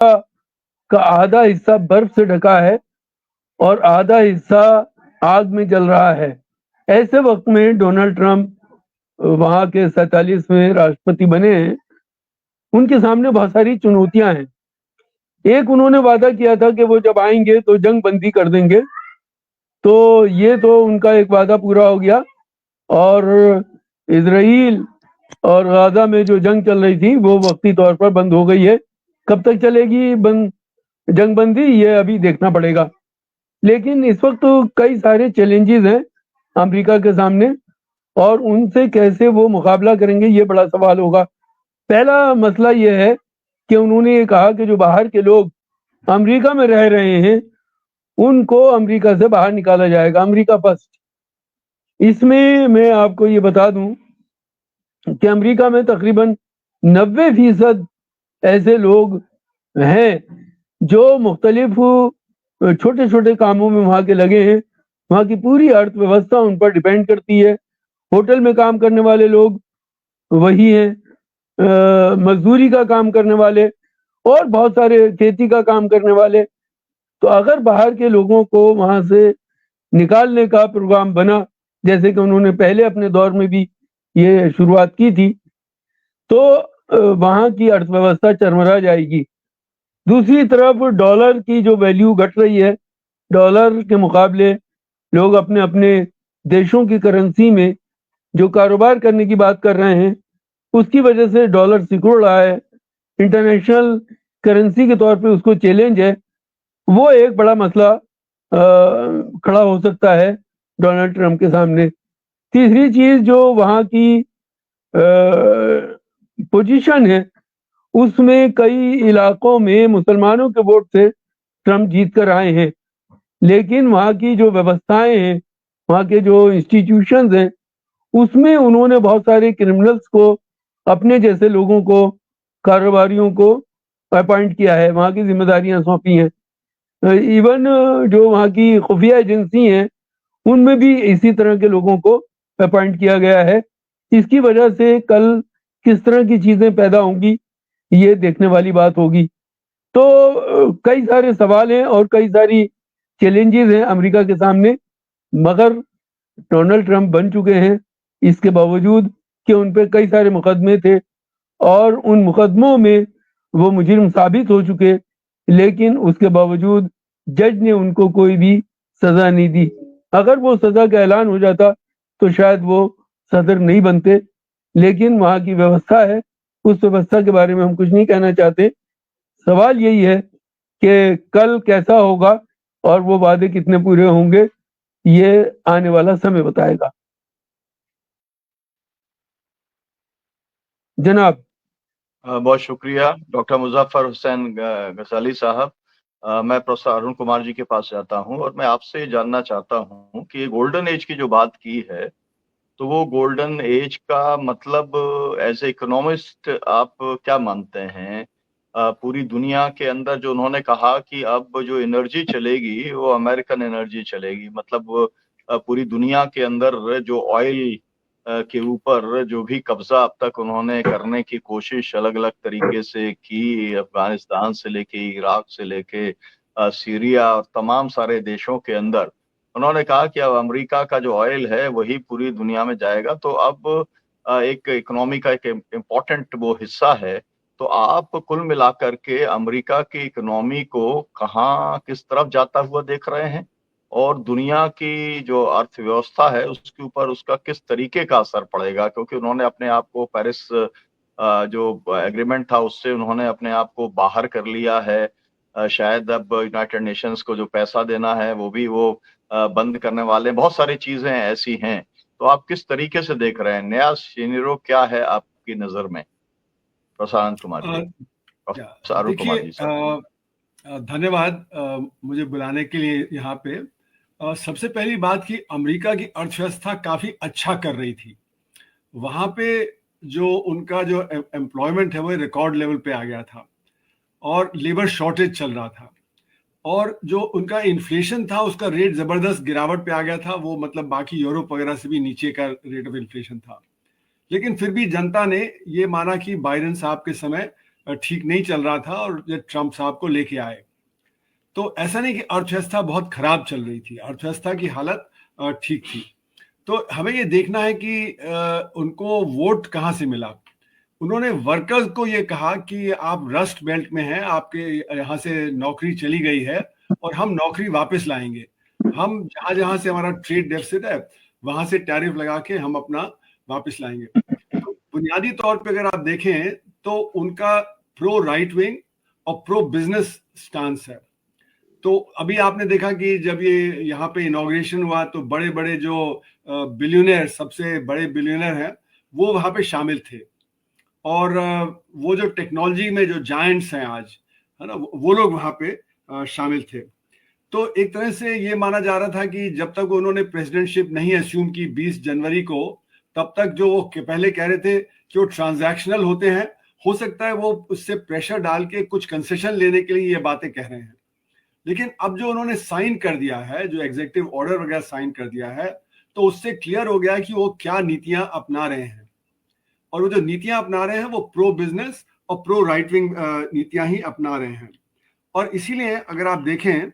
का आधा हिस्सा बर्फ से ढका है और आधा हिस्सा आग में जल रहा है। ऐसे वक्त में डोनाल्ड ट्रंप वहां के 47वें राष्ट्रपति बने हैं। उनके सामने बहुत सारी चुनौतियां हैं। एक, उन्होंने वादा किया था कि वो जब आएंगे तो जंग बंदी कर देंगे, तो ये तो उनका एक वादा पूरा हो गया। और इजराइल और गाजा में जो जंग चल रही थी वो वक्ती तौर पर बंद हो गई है। कब तक चलेगी जंग बंदी, ये अभी देखना पड़ेगा। लेकिन इस वक्त तो कई सारे चैलेंजेस हैं अमेरिका के सामने, और उनसे कैसे वो मुकाबला करेंगे ये बड़ा सवाल होगा। पहला मसला ये है कि उन्होंने ये कहा कि जो बाहर के लोग अमेरिका में रह रहे हैं उनको अमेरिका से बाहर निकाला जाएगा, अमेरिका फर्स्ट। इसमें मैं आपको ये बता दूं कि अमेरिका में तकरीबन 90% ऐसे लोग हैं जो मुख्तलिफ छोटे छोटे कामों में वहां के लगे हैं। वहां की पूरी अर्थव्यवस्था उन पर डिपेंड करती है। होटल में काम करने वाले लोग वही हैं, मजदूरी का काम करने वाले और बहुत सारे खेती का काम करने वाले। तो अगर बाहर के लोगों को वहां से निकालने का प्रोग्राम बना, जैसे कि उन्होंने पहले अपने दौर में भी ये शुरुआत की थी, तो वहां की अर्थव्यवस्था चरमरा जाएगी। दूसरी तरफ डॉलर की जो वैल्यू घट रही है, डॉलर के मुकाबले लोग अपने अपने देशों की करेंसी में जो कारोबार करने की बात कर रहे हैं, उसकी वजह से डॉलर सिकुड़ रहा है। इंटरनेशनल करेंसी के तौर पे उसको चैलेंज है। वो एक बड़ा मसला खड़ा हो सकता है डोनाल्ड ट्रंप के सामने। तीसरी चीज, जो वहाँ की पोजीशन है, उसमें कई इलाकों में मुसलमानों के वोट से ट्रंप जीत कर आए हैं, लेकिन वहाँ की जो व्यवस्थाएं हैं, वहाँ के जो इंस्टीट्यूशंस हैं, उसमें उन्होंने बहुत सारे क्रिमिनल्स को, अपने जैसे लोगों को, कारोबारियों को अपॉइंट किया है, वहाँ की जिम्मेदारियां सौंपी हैं। इवन जो वहाँ की खुफिया एजेंसी हैं उनमें भी इसी तरह के लोगों को अपॉइंट किया गया है। इसकी वजह से कल किस तरह की चीजें पैदा होंगी ये देखने वाली बात होगी। तो कई सारे सवाल हैं और कई सारी चैलेंजेस हैं अमेरिका के सामने, मगर डोनाल्ड ट्रंप बन चुके हैं। इसके बावजूद कि उन पर कई सारे मुकदमे थे और उन मुकदमों में वो मुजरिम साबित हो चुके, लेकिन उसके बावजूद जज ने उनको कोई भी सजा नहीं दी। अगर वो सजा का ऐलान हो जाता तो शायद वो सदर नहीं बनते। लेकिन वहाँ की व्यवस्था है, उस व्यवस्था के बारे में हम कुछ नहीं कहना चाहते। सवाल यही है कि कल कैसा होगा और वो वादे कितने पूरे होंगे, ये आने वाला समय बताएगा। जनाब। बहुत शुक्रिया डॉक्टर मुजफ्फर हुसैन गजाली साहब। मैं प्रोफेसर अरुण कुमार जी के पास जाता हूं और मैं आपसे जानना चाहता हूं कि गोल्डन एज की जो बात की है, तो वो गोल्डन एज का मतलब एज ए इकोनॉमिस्ट आप क्या मानते हैं? पूरी दुनिया के अंदर जो उन्होंने कहा कि अब जो एनर्जी चलेगी वो अमेरिकन एनर्जी चलेगी, मतलब पूरी दुनिया के अंदर जो ऑयल के ऊपर जो भी कब्जा अब तक उन्होंने करने की कोशिश अलग अलग तरीके से की, अफगानिस्तान से लेके इराक से लेके सीरिया और तमाम सारे देशों के अंदर, उन्होंने कहा कि अब अमेरिका का जो ऑयल है वही पूरी दुनिया में जाएगा। तो अब एक इकोनॉमी का एक इम्पोर्टेंट वो हिस्सा है। तो आप कुल मिलाकर के अमेरिका की इकोनॉमी को कहाँ किस तरफ जाता हुआ देख रहे हैं, और दुनिया की जो अर्थव्यवस्था है उसके ऊपर उसका किस तरीके का असर पड़ेगा? क्योंकि उन्होंने अपने आप को पेरिस जो एग्रीमेंट था उससे उन्होंने अपने आप को बाहर कर लिया है। शायद अब यूनाइटेड नेशंस को जो पैसा देना है वो भी वो बंद करने वाले, बहुत सारी चीजें ऐसी हैं। तो आप किस तरीके से देख रहे हैं, नया सिनेरियो क्या है आपकी नजर में? प्रशांत कुमार जी, प्रोफेसर अरुण कुमार देखिए, जी सर। धन्यवाद मुझे बुलाने के लिए यहाँ पे। सबसे पहली बात कि अमेरिका की अर्थव्यवस्था काफी अच्छा कर रही थी। वहाँ पे जो उनका जो एम्प्लॉयमेंट है वो रिकॉर्ड लेवल पे आ गया था और लेबर शॉर्टेज चल रहा था, और जो उनका इन्फ्लेशन था उसका रेट जबरदस्त गिरावट पे आ गया था। वो मतलब बाकी यूरोप वगैरह से भी नीचे का रेट ऑफ इन्फ्लेशन था। लेकिन फिर भी जनता ने ये माना कि बाइडेन साहब के समय ठीक नहीं चल रहा था और ये ट्रम्प साहब को लेके आए। तो ऐसा नहीं कि अर्थव्यवस्था बहुत खराब चल रही थी, अर्थव्यवस्था की हालत ठीक थी। तो हमें ये देखना है कि उनको वोट कहाँ से मिला। उन्होंने वर्कर्स को ये कहा कि आप रस्ट बेल्ट में हैं, आपके यहाँ से नौकरी चली गई है और हम नौकरी वापस लाएंगे। हम जहाँ जहाँ से हमारा ट्रेड डेफिसिट है वहां से टैरिफ लगा के हम अपना वापस लाएंगे। तो बुनियादी तौर पे अगर आप देखें तो उनका प्रो राइट विंग और प्रो बिजनेस स्टांस है। तो अभी आपने देखा कि जब ये यहाँ पे इनॉग्रेशन हुआ तो बड़े बड़े जो बिलियनर, सबसे बड़े बिलियनर हैं, वो वहाँ पे शामिल थे। और वो जो टेक्नोलॉजी में जो जायंट्स हैं आज, है ना, वो लोग वहाँ पे शामिल थे। तो एक तरह से ये माना जा रहा था कि जब तक उन्होंने प्रेसिडेंटशिप नहीं एस्यूम की 20 जनवरी को, तब तक जो वो पहले कह रहे थे कि वो ट्रांजैक्शनल होते हैं, हो सकता है वो उससे प्रेशर डाल के कुछ कंसेशन लेने के लिए ये बातें कह रहे हैं। लेकिन अब जो उन्होंने साइन कर दिया है, जो एग्जीक्यूटिव ऑर्डर वगैरह साइन कर दिया है, तो उससे क्लियर हो गया कि वो क्या नीतियां अपना रहे हैं। और वो जो नीतियां अपना रहे हैं वो प्रो बिजनेस और प्रो राइट विंग नीतियां ही अपना रहे हैं। और इसीलिए अगर आप देखें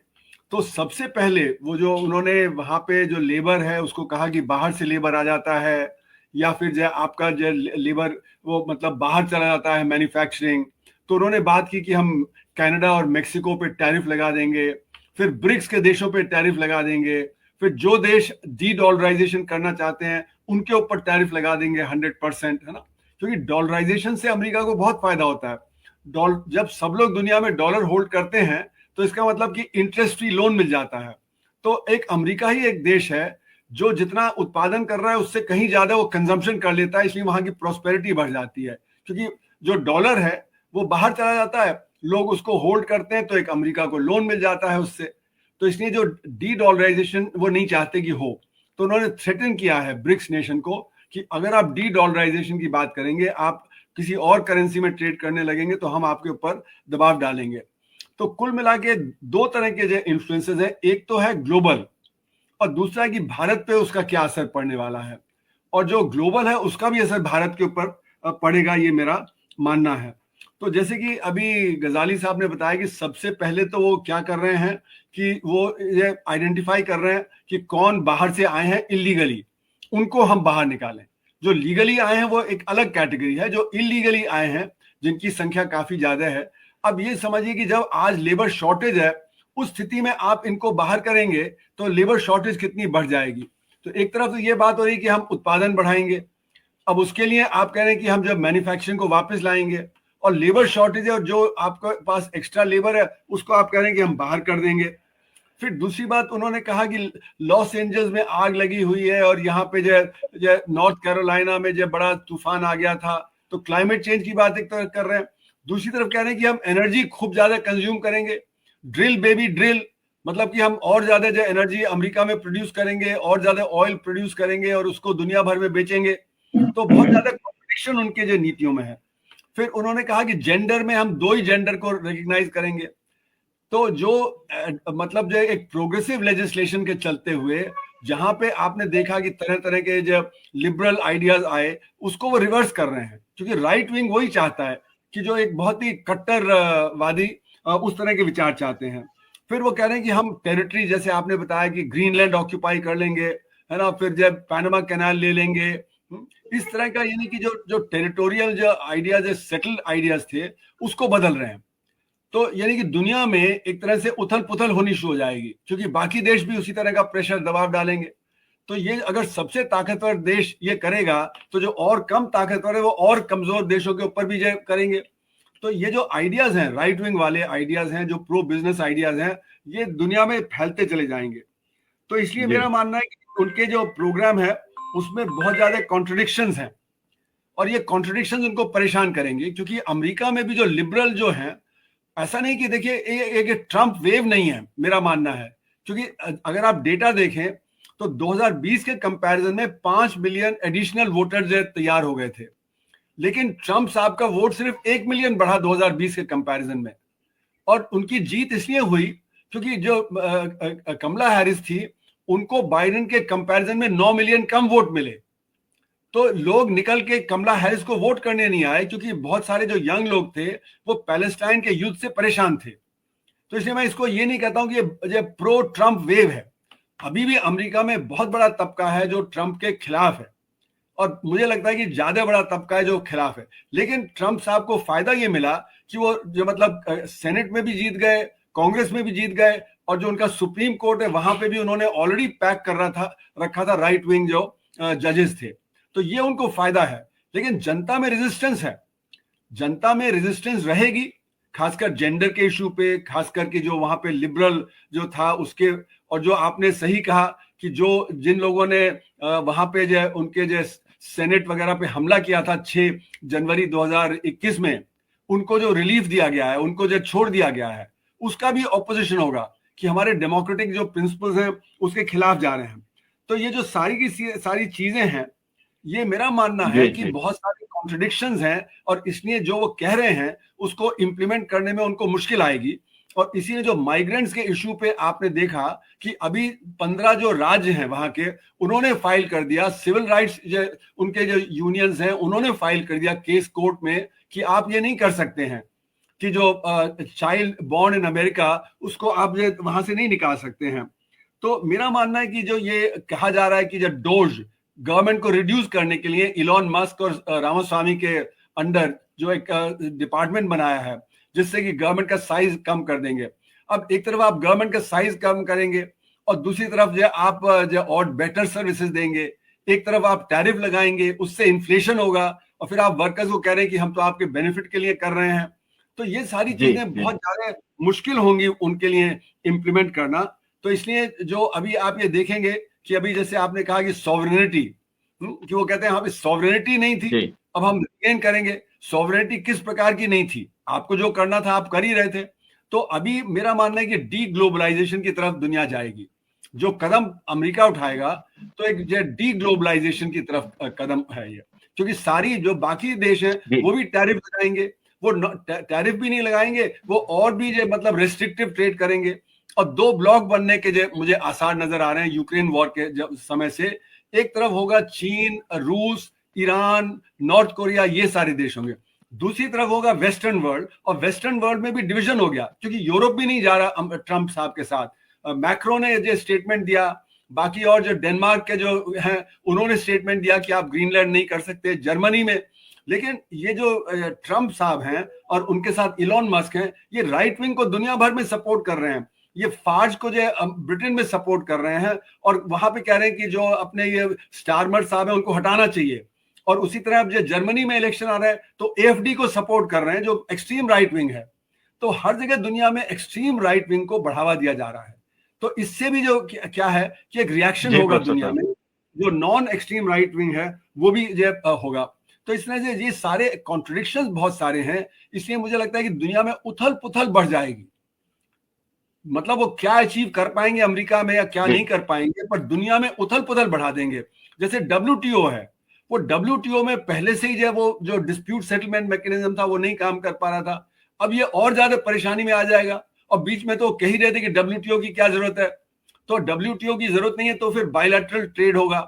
तो सबसे पहले वो जो उन्होंने वहां पे जो लेबर है उसको कहा कि बाहर से लेबर आ जाता है, या फिर जो आपका जो लेबर वो मतलब बाहर चला जाता है मैन्युफैक्चरिंग। तो उन्होंने बात की कि हम कनाडा और मेक्सिको पे टैरिफ लगा देंगे, फिर ब्रिक्स के देशों पे टैरिफ लगा देंगे, फिर जो देश डी डॉलराइजेशन करना चाहते हैं उनके ऊपर टैरिफ लगा देंगे 100%, है ना। क्योंकि डॉलराइजेशन से अमेरिका को बहुत फायदा होता है। जब सब लोग दुनिया में डॉलर होल्ड करते हैं तो इसका मतलब कि इंटरेस्ट फ्री लोन मिल जाता है। तो एक अमेरिका ही एक देश है जो जितना उत्पादन कर रहा है उससे कहीं ज्यादा वो कंजम्पशन कर लेता है, इसलिए वहां की प्रॉस्पेरिटी बढ़ जाती है। क्योंकि जो डॉलर है वो बाहर चला जाता है, लोग उसको होल्ड करते हैं, तो एक अमेरिका को लोन मिल जाता है उससे। तो इसलिए जो डी डॉलराइजेशन वो नहीं चाहते कि हो, तो उन्होंने थ्रेटन किया है ब्रिक्स नेशन को कि अगर आप डी डॉलराइजेशन की बात करेंगे, आप किसी और करेंसी में ट्रेड करने लगेंगे, तो हम आपके ऊपर दबाव डालेंगे। तो कुल मिला के दो तरह के जो इन्फ्लुएंसेस हैं, एक तो है ग्लोबल और दूसरा है कि भारत पे उसका क्या असर पड़ने वाला है। और जो ग्लोबल है उसका भी असर भारत के ऊपर पड़ेगा, ये मेरा मानना है। तो जैसे कि अभी गजाली साहब ने बताया कि सबसे पहले तो वो क्या कर रहे हैं कि वो ये आइडेंटिफाई कर रहे हैं कि कौन बाहर से आए हैं इलीगली, उनको हम बाहर निकालें। जो लीगली आए हैं वो एक अलग कैटेगरी है, जो इलीगली आए हैं जिनकी संख्या काफी ज्यादा है। अब ये समझिए कि जब आज लेबर शॉर्टेज है, उस स्थिति में आप इनको बाहर करेंगे तो लेबर शॉर्टेज कितनी बढ़ जाएगी। तो एक तरफ तो ये बात हो रही है कि हम उत्पादन बढ़ाएंगे, अब उसके लिए आप कह रहे हैं कि हम जब मैन्युफैक्चरिंग को वापस लाएंगे, और लेबर शॉर्टेज है और जो आपके पास एक्स्ट्रा लेबर है उसको आप कह रहे हैं कि हम बाहर कर देंगे। फिर दूसरी बात उन्होंने कहा कि लॉस एंजल्स में आग लगी हुई है और यहाँ पे जो नॉर्थ कैरोलिना में जो बड़ा तूफान आ गया था, तो क्लाइमेट चेंज की बात एक तरफ कर रहे हैं, दूसरी तरफ कह रहे हैं कि हम एनर्जी खूब ज्यादा कंज्यूम करेंगे। ड्रिल बेबी ड्रिल, मतलब कि हम और ज्यादा जो एनर्जी अमेरिका में प्रोड्यूस करेंगे, और ज्यादा ऑयल प्रोड्यूस करेंगे और उसको दुनिया भर में बेचेंगे। तो बहुत ज्यादा कॉम्पिटिशन उनके जो नीतियों में है। फिर उन्होंने कहा कि जेंडर में हम दो ही जेंडर को रिकॉग्नाइज करेंगे। तो जो मतलब जो एक प्रोग्रेसिव लेजिस्लेशन के चलते हुए जहां पे आपने देखा कि तरह तरह के जो लिबरल आइडियाज आए, उसको वो रिवर्स कर रहे हैं, क्योंकि राइट विंग वही चाहता है कि जो एक बहुत ही कट्टरवादी उस तरह के विचार चाहते हैं। फिर वो कह रहे हैं कि हम टेरिटरी, जैसे आपने बताया कि ग्रीनलैंड ऑक्यूपाई कर लेंगे, है ना, फिर जब पैनामा कैनाल ले लेंगे, इस तरह का, यानी कि जो टेरिटोरियल जो आइडियाज, सेटल्ड आइडियाज थे, उसको बदल रहे हैं। तो यानी कि दुनिया में एक तरह से उथल पुथल होनी शुरू हो जाएगी, क्योंकि बाकी देश भी उसी तरह का प्रेशर, दबाव डालेंगे। तो ये अगर सबसे ताकतवर देश ये करेगा, तो जो और कम ताकतवर है वो और कमजोर देशों के ऊपर भी करेंगे। तो ये जो आइडियाज हैं, राइट विंग वाले आइडियाज हैं, जो प्रो बिजनेस आइडियाज हैं, ये दुनिया में फैलते चले जाएंगे। तो इसलिए मेरा मानना है कि उनके जो प्रोग्राम है उसमें बहुत ज्यादा कॉन्ट्रडिक्शंस हैं, और ये कॉन्ट्रडिक्शंस उनको परेशान करेंगे। क्योंकि अमेरिका में भी जो लिबरल जो हैं, ऐसा नहीं कि देखिए एक ट्रम्प वेव नहीं है, मेरा मानना है। क्योंकि अगर आप डेटा देखें तो 2020 के कंपैरिजन में 5 मिलियन एडिशनल वोटर्स तैयार हो गए थे, लेकिन ट्रम्प साहब का वोट सिर्फ 1 मिलियन बढ़ा 2020 के कंपैरिजन में। और उनकी जीत इसलिए हुई क्योंकि जो कमला हैरिस थी, उनको बाइडेन के कंपैरिजन में 9 मिलियन कम वोट मिले। तो लोग निकल के कमला हैरिस को वोट करने नहीं आए, क्योंकि बहुत सारे जो यंग लोग थे वो पैलेस्टाइन के युद्ध से परेशान थे। तो इसलिए मैं इसको ये नहीं कहता हूं कि ये प्रो ट्रम्प वेव है। अभी भी अमेरिका में बहुत बड़ा तबका है जो ट्रम्प के खिलाफ है, और मुझे लगता है कि ज्यादा बड़ा तबका है जो खिलाफ है। लेकिन ट्रम्प साहब को फायदा ये मिला कि वो जो मतलब सेनेट में भी जीत गए, कांग्रेस में भी जीत गए, और जो उनका सुप्रीम कोर्ट है वहां पे भी उन्होंने ऑलरेडी पैक कर रखा था राइट विंग जो जजेस थे। तो ये उनको फायदा है। लेकिन जनता में रेजिस्टेंस है, जनता में रेजिस्टेंस रहेगी, खासकर जेंडर के इशू पे, खास करके जो वहां पे लिबरल जो था उसके। और जो आपने सही कहा कि जो जिन लोगों ने वहां पे जो उनके जो सेनेट वगैरह पे हमला किया था 6 जनवरी 2021 में, उनको जो रिलीफ दिया गया है, उनको जो छोड़ दिया गया है, उसका भी ऑपोजिशन होगा कि हमारे डेमोक्रेटिक जो प्रिंसिपल्स हैं उसके खिलाफ जा रहे हैं। तो ये जो सारी की सारी चीजें हैं, ये मेरा मानना है कि बहुत सारे कॉन्ट्रडिक्शंस हैं, और इसलिए जो वो कह रहे हैं उसको इंप्लीमेंट करने में उनको मुश्किल आएगी। और इसीलिए जो माइग्रेंट्स के इशू पे आपने देखा कि अभी 15 जो राज्य हैं वहां के, उन्होंने फाइल कर दिया, सिविल राइट्स उनके जो यूनियंस हैं उन्होंने फाइल कर दिया केस कोर्ट में कि आप ये नहीं कर सकते हैं कि जो चाइल्ड बॉर्न इन अमेरिका उसको आप ये वहां से नहीं निकाल सकते हैं। तो मेरा मानना है कि जो ये कहा जा रहा है कि जो डोज गवर्नमेंट को रिड्यूस करने के लिए इलॉन मस्क और रामास्वामी के अंडर जो एक डिपार्टमेंट बनाया है जिससे कि गवर्नमेंट का साइज कम कर देंगे। अब एक तरफ आप गवर्नमेंट का साइज कम करेंगे और दूसरी तरफ जो आप जो और बेटर सर्विसेज देंगे, एक तरफ आप टैरिफ लगाएंगे, उससे इन्फ्लेशन होगा, और फिर आप वर्कर्स को कह रहे हैं कि हम तो आपके बेनिफिट के लिए कर रहे हैं। तो ये सारी चीजें बहुत ज्यादा मुश्किल होंगी उनके लिए इम्प्लीमेंट करना। तो इसलिए जो अभी आप ये देखेंगे कि अभी जैसे आपने कहा कि सॉवरेनिटी, कि वो कहते हैं यहाँ पे सॉवरेनिटी नहीं थी, अब हम रिगेन करेंगे। सॉवरेनिटी किस प्रकार की नहीं थी? आपको जो करना था आप कर ही रहे थे। तो अभी मेरा मानना है कि डी ग्लोबलाइजेशन की तरफ दुनिया जाएगी। जो कदम अमेरिका उठाएगा तो एक डी ग्लोबलाइजेशन की तरफ कदम है ये, क्योंकि सारी जो बाकी देश हैं वो भी टैरिफ लगाएंगे, वो टैरिफ भी नहीं लगाएंगे, वो और भी जो मतलब रेस्ट्रिक्टिव ट्रेड करेंगे। और दो ब्लॉक बनने के जो मुझे आसार नजर आ रहे हैं यूक्रेन वॉर के समय से, एक तरफ होगा चीन, रूस, ईरान, नॉर्थ कोरिया, ये सारे देश होंगे, दूसरी तरफ होगा वेस्टर्न वर्ल्ड। और वेस्टर्न वर्ल्ड में भी डिवीजन हो गया, क्योंकि यूरोप भी नहीं जा रहा ट्रंप साहब के साथ। मैक्रो ने जो स्टेटमेंट दिया, बाकी और जो डेनमार्क के जो हैं उन्होंने स्टेटमेंट दिया कि आप ग्रीनलैंड नहीं कर सकते, जर्मनी में। लेकिन ये जो ट्रंप साहब हैं और उनके साथ इलॉन मस्क हैं, ये राइट विंग को दुनिया भर में सपोर्ट कर रहे हैं। ये फार्ज को जो ब्रिटेन में सपोर्ट कर रहे हैं, और वहां पे कह रहे हैं कि जो अपने ये स्टारमर साहब है उनको हटाना चाहिए। और उसी तरह अब जो जर्मनी में इलेक्शन आ रहा है तो एएफडी को सपोर्ट कर रहे हैं जो एक्सट्रीम राइट विंग है। तो हर जगह दुनिया में एक्सट्रीम राइट विंग को बढ़ावा दिया जा रहा है। तो इससे भी जो क्या है कि एक रिएक्शन होगा दुनिया में, जो नॉन एक्सट्रीम राइट विंग है वो भी जो होगा। तो इस तरह से ये सारे कॉन्ट्रडिक्शंस बहुत सारे हैं, इसलिए मुझे लगता है कि दुनिया में उथल पुथल बढ़ जाएगी। मतलब वो क्या अचीव कर पाएंगे अमेरिका में या क्या नहीं कर पाएंगे, पर दुनिया में उथल पुथल बढ़ा देंगे। जैसे WTO है, वो WTO में पहले से ही जो डिस्प्यूट सेटलमेंट मैकेनिज्म था वो नहीं काम कर पा रहा था, अब ये और ज्यादा परेशानी में आ जाएगा। और बीच में तो कह ही रहे थे कि WTO की क्या जरूरत है, तो WTO की जरूरत नहीं है तो फिर बायलैटरल ट्रेड होगा।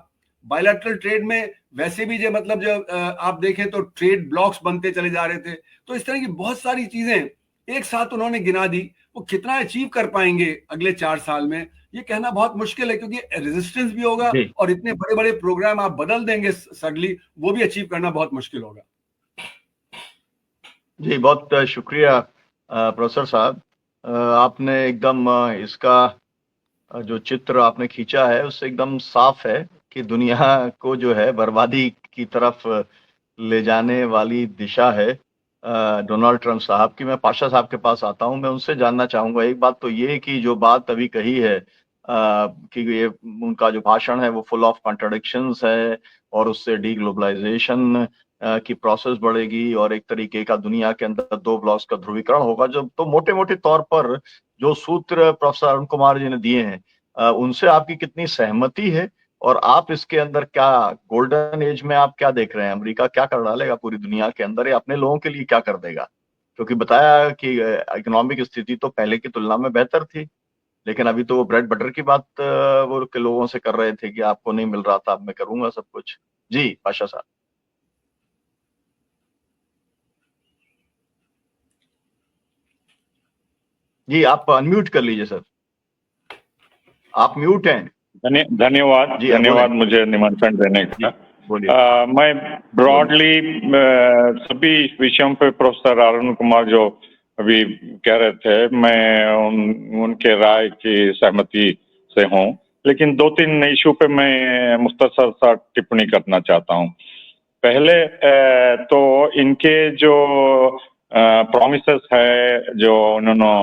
बायलैटरल ट्रेड में वैसे भी जो मतलब जो आप देखें तो ट्रेड ब्लॉक्स बनते चले जा रहे थे। तो इस तरह की बहुत सारी चीजें एक साथ उन्होंने गिना दी। वो कितना अचीव कर पाएंगे अगले 4 साल में ये कहना बहुत मुश्किल है, क्योंकि रेजिस्टेंस भी होगा और इतने बड़े बड़े प्रोग्राम आप बदल देंगे सडनली, वो भी अचीव करना बहुत मुश्किल होगा। जी बहुत शुक्रिया प्रोफेसर साहब, आपने एकदम इसका जो चित्र आपने खींचा है उससे एकदम साफ है कि दुनिया को जो है बर्बादी की तरफ ले जाने वाली दिशा है डोनाल्ड ट्रंप साहब की। मैं पाशा साहब के पास आता हूं, मैं उनसे जानना चाहूंगा एक बात तो ये कि जो बात अभी कही है कि ये उनका जो भाषण है वो फुल ऑफ कॉन्ट्रडिक्शंस है और उससे डी ग्लोबलाइजेशन की प्रोसेस बढ़ेगी और एक तरीके का दुनिया के अंदर 2 ब्लॉक्स का ध्रुवीकरण होगा। जो तो मोटे मोटे तौर पर जो सूत्र प्रोफेसर अरुण कुमार जी ने दिए हैं उनसे आपकी कितनी सहमति है, और आप इसके अंदर क्या गोल्डन एज में आप क्या देख रहे हैं? अमेरिका क्या कर डालेगा पूरी दुनिया के अंदर या अपने लोगों के लिए क्या कर देगा? क्योंकि बताया कि इकोनॉमिक स्थिति तो पहले की तुलना में बेहतर थी, लेकिन अभी तो वो ब्रेड बटर की बात वो के लोगों से कर रहे थे कि आपको नहीं मिल रहा था, अब मैं करूंगा सब कुछ। जी पाशा साहब। जी आप अनम्यूट कर लीजिए सर, आप म्यूट हैं। धन्यवाद जी धन्यवाद बोलें। मुझे निमंत्रण देने जी का। बोलिए। मैं ब्रॉडली सभी विषयों पे प्रोफेसर अरुण कुमार जो अभी कह रहे थे, मैं उनके राय की सहमति से हूँ, लेकिन 2-3 इशू पे मैं मुख्तसर सा टिप्पणी करना चाहता हूँ। पहले तो इनके जो प्रॉमिसेस है, जो उन्होंने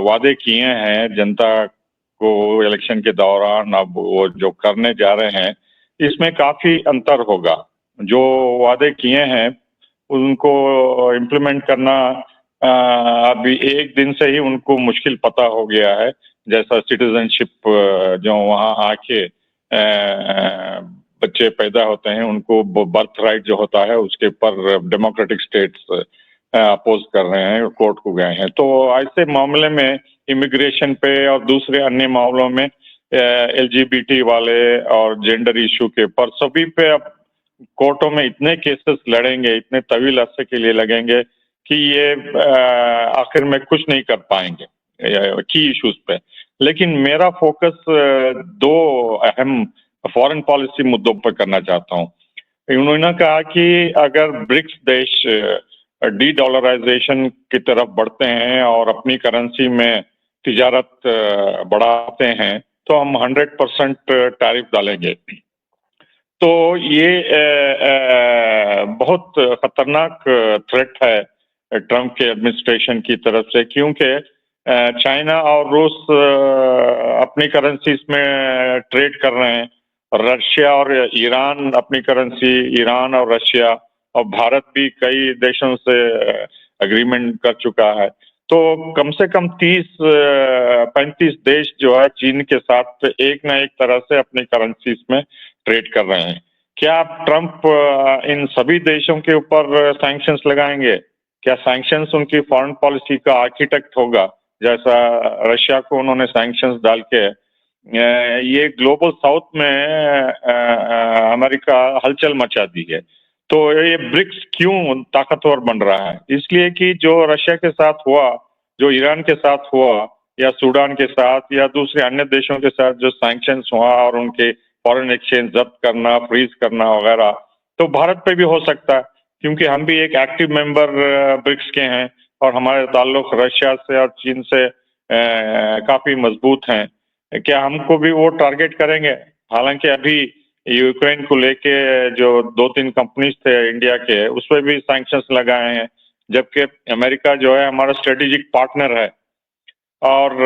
वादे किए हैं जनता को इलेक्शन के दौरान, अब वो जो करने जा रहे हैं, इसमें काफी अंतर होगा। जो वादे किए हैं उनको इम्प्लीमेंट करना अभी एक दिन से ही उनको मुश्किल पता हो गया है। जैसा सिटीजनशिप जो वहाँ आके बच्चे पैदा होते हैं, उनको बर्थ राइट जो होता है उसके ऊपर डेमोक्रेटिक स्टेट्स अपोज कर रहे हैं, कोर्ट को गए हैं। तो ऐसे मामले में इमिग्रेशन पे और दूसरे अन्य मामलों में LGBT वाले और जेंडर इशू के पर सभी पे अब कोर्टों में इतने केसेस लड़ेंगे, इतने तवील अरसे के लिए लगेंगे कि ये आखिर में कुछ नहीं कर पाएंगे की इश्यूज पे। लेकिन मेरा फोकस 2 अहम फॉरेन पॉलिसी मुद्दों पर करना चाहता हूँ। उन्होंने कहा कि अगर ब्रिक्स देश डी डॉलराइजेशन की तरफ बढ़ते हैं और अपनी करेंसी में तिजारत बढ़ाते हैं तो हम 100% टैरिफ डालेंगे। तो ये बहुत खतरनाक थ्रेट है ट्रंप के एडमिनिस्ट्रेशन की तरफ से, क्योंकि चाइना और रूस अपनी करेंसीज में ट्रेड कर रहे हैं, रशिया और ईरान अपनी करेंसी, ईरान और रशिया और भारत भी कई देशों से एग्रीमेंट कर चुका है। तो कम से कम 30-35 देश जो है चीन के साथ एक ना एक तरह से अपनी करेंसीज में ट्रेड कर रहे हैं। क्या ट्रंप इन सभी देशों के ऊपर सैंक्शंस लगाएंगे? क्या सैंक्शंस उनकी फॉरेन पॉलिसी का आर्किटेक्ट होगा, जैसा रशिया को उन्होंने सैंक्शंस डाल के ये ग्लोबल साउथ में अमेरिका हलचल मचा दी है। तो ये ब्रिक्स क्यों ताकतवर बन रहा है? इसलिए कि जो रशिया के साथ हुआ, जो ईरान के साथ हुआ, या सूडान के साथ या दूसरे अन्य देशों के साथ जो सैंक्शंस हुआ और उनके फॉरेन एक्सचेंज जब्त करना, फ्रीज करना वगैरह, तो भारत पे भी हो सकता है, क्योंकि हम भी एक एक्टिव मेंबर ब्रिक्स के हैं और हमारे ताल्लुक रशिया से और चीन से काफी मजबूत हैं। क्या हमको भी वो टारगेट करेंगे? हालांकि अभी यूक्रेन को लेके जो 2-3 कंपनीज थे इंडिया के, उस पर भी सैंक्शंस लगाए हैं, जबकि अमेरिका जो है हमारा स्ट्रेटेजिक पार्टनर है। और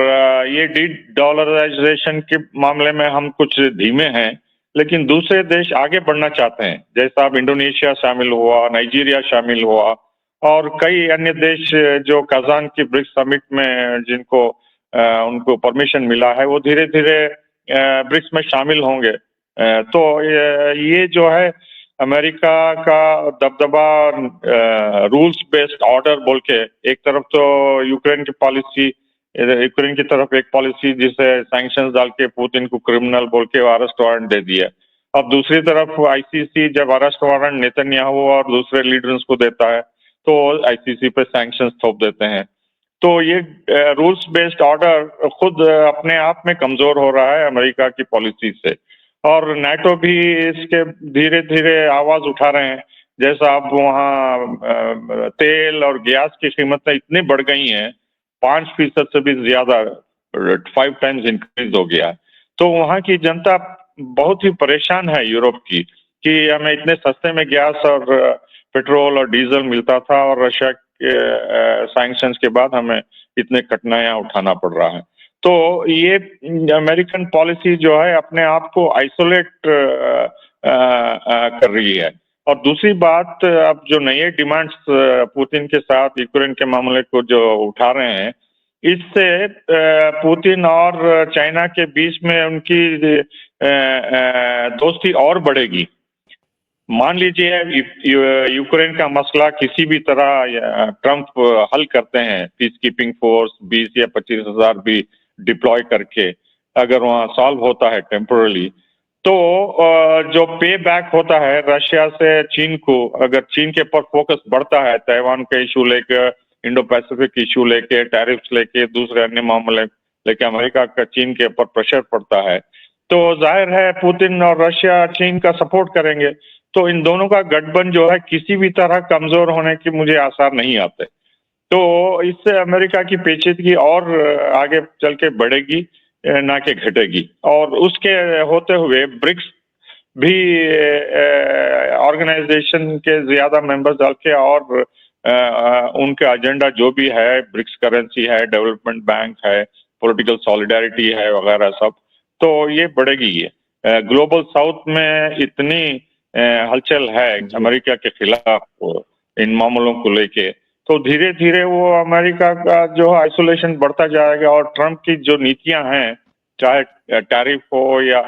ये डी डॉलराइजेशन के मामले में हम कुछ धीमे हैं, लेकिन दूसरे देश आगे बढ़ना चाहते हैं। जैसा अब इंडोनेशिया शामिल हुआ, नाइजीरिया शामिल हुआ और कई अन्य देश जो कजान की ब्रिक्स समिट में जिनको उनको परमिशन मिला है, वो धीरे धीरे ब्रिक्स में शामिल होंगे। तो ये जो है अमेरिका का दबदबा, रूल्स बेस्ड ऑर्डर बोल के, एक तरफ तो यूक्रेन की पॉलिसी, यूक्रेन की तरफ एक पॉलिसी जिसे सैंक्शंस डाल के पुतिन को क्रिमिनल बोल के अरेस्ट वारंट दे दिया। अब दूसरी तरफ आईसीसी जब अरेस्ट वारंट नेतन्याहू और दूसरे लीडर्स को देता है तो आईसीसी पे सैंक्शंस थोप देते हैं। तो ये रूल्स बेस्ड ऑर्डर खुद अपने आप में कमजोर हो रहा है अमेरिका की पॉलिसी से, और नाटो भी इसके धीरे धीरे आवाज उठा रहे हैं। जैसा अब वहाँ तेल और गैस की कीमतें इतनी बढ़ गई हैं, 5% से भी ज्यादा, 5 टाइम्स इंक्रीज हो गया। तो वहाँ की जनता बहुत ही परेशान है यूरोप की, कि हमें इतने सस्ते में गैस और पेट्रोल और डीजल मिलता था और रशिया के सैंक्शंस के बाद हमें इतने कठिनाइयां उठाना पड़ रहा है। तो ये अमेरिकन पॉलिसी जो है अपने आप को आइसोलेट कर रही है। और दूसरी बात, अब जो नए डिमांड्स पुतिन के साथ यूक्रेन के मामले को जो उठा रहे हैं, इससे पुतिन और चाइना के बीच में उनकी दोस्ती और बढ़ेगी। मान लीजिए यूक्रेन का मसला किसी भी तरह ट्रंप हल करते हैं, पीस कीपिंग फोर्स 20 या 25 हजार भी डिप्लॉय करके, अगर वहां सॉल्व होता है टेम्पोरली, तो जो पे बैक होता है रशिया से चीन को, अगर चीन के ऊपर फोकस बढ़ता है, ताइवान का इशू लेके, इंडो पैसिफिक इशू लेके, टैरिफ्स लेके, दूसरे अन्य मामले लेके अमेरिका का चीन के ऊपर प्रेशर पड़ता है, तो जाहिर है पुतिन और रशिया चीन का सपोर्ट करेंगे। तो इन दोनों का गठबंधन जो है किसी भी तरह कमजोर होने की मुझे आसार नहीं आते। तो इससे अमेरिका की पेचीदगी और आगे चल के बढ़ेगी, ना कि घटेगी। और उसके होते हुए ब्रिक्स भी ऑर्गेनाइजेशन के ज्यादा मेंबर्स डाल के और उनका एजेंडा जो भी है, ब्रिक्स करेंसी है, डेवलपमेंट बैंक है, पॉलिटिकल सॉलिडारिटी है वगैरह सब, तो ये बढ़ेगी। ये ग्लोबल साउथ में इतनी हलचल है अमेरिका के खिलाफ इन मामलों को लेके, तो धीरे धीरे वो अमेरिका का जो आइसोलेशन बढ़ता जाएगा। और ट्रंप की जो नीतियां हैं, चाहे टैरिफ हो या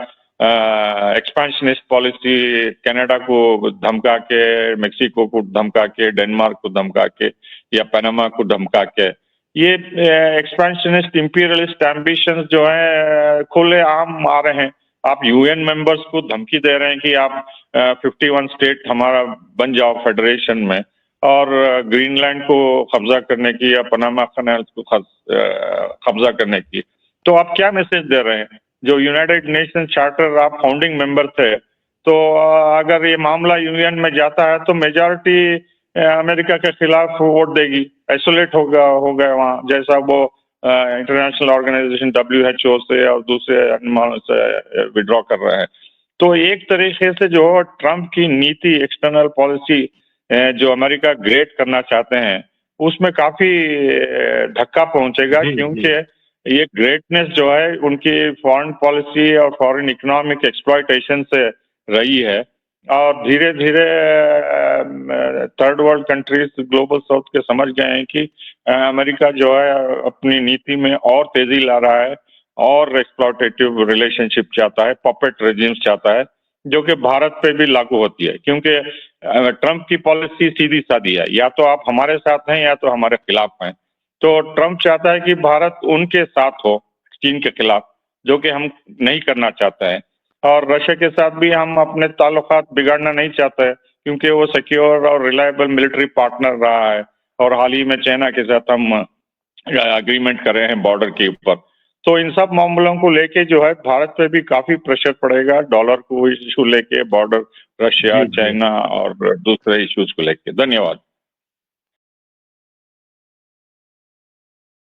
एक्सपेंशनिस्ट पॉलिसी, कनाडा को धमका के, मेक्सिको को धमका के, डेनमार्क को धमका के या पनामा को धमका के, ये एक्सपेंशनिस्ट इंपीरियलिस्ट एम्बिशंस जो है खुले आम आ रहे हैं। आप यूएन मेंबर्स को धमकी दे रहे हैं कि आप 51 स्टेट हमारा बन जाओ फेडरेशन में, और ग्रीनलैंड को कब्जा करने की या पनामा कैनाल को कब्जा करने की। तो आप क्या मैसेज दे रहे हैं? जो यूनाइटेड नेशन चार्टर आप फाउंडिंग मेंबर थे, तो अगर ये मामला यूएन में जाता है तो मेजॉरिटी अमेरिका के खिलाफ वोट देगी, आइसोलेट हो गया वहाँ, जैसा वो इंटरनेशनल ऑर्गेनाइजेशन WHO से और दूसरे अनुमानों से विड्रॉ कर रहे हैं। तो एक तरीके से जो ट्रंप की नीति, एक्सटर्नल पॉलिसी जो अमेरिका ग्रेट करना चाहते हैं, उसमें काफी धक्का पहुंचेगा, क्योंकि ये ग्रेटनेस जो है उनकी फॉरेन पॉलिसी और फॉरेन इकोनॉमिक एक्सप्लॉयटेशन से रही है। और धीरे धीरे third world countries, global south के समझ गए हैं कि अमेरिका जो है अपनी नीति में और तेजी ला रहा है और एक्सप्लॉयटेटिव रिलेशनशिप चाहता है, पपेट रेजिम्स चाहता है, जो कि भारत पे भी लागू होती है। क्योंकि ट्रंप की पॉलिसी सीधी सादी है, या तो आप हमारे साथ हैं या तो हमारे खिलाफ हैं। तो ट्रंप चाहता है कि भारत उनके साथ हो चीन के खिलाफ, जो कि हम नहीं करना चाहते हैं। और रशिया के साथ भी हम अपने ताल्लुकात बिगाड़ना नहीं चाहते, क्योंकि वो सिक्योर और रिलायबल मिलिट्री पार्टनर रहा है। और हाल ही में चाइना के साथ हम एग्रीमेंट कर रहे हैं बॉर्डर के ऊपर। तो इन सब मामलों को लेके जो है भारत पे भी काफी प्रेशर पड़ेगा, डॉलर को इशू लेके, बॉर्डर, रशिया, चाइना और दूसरे इश्यूज को लेके। धन्यवाद।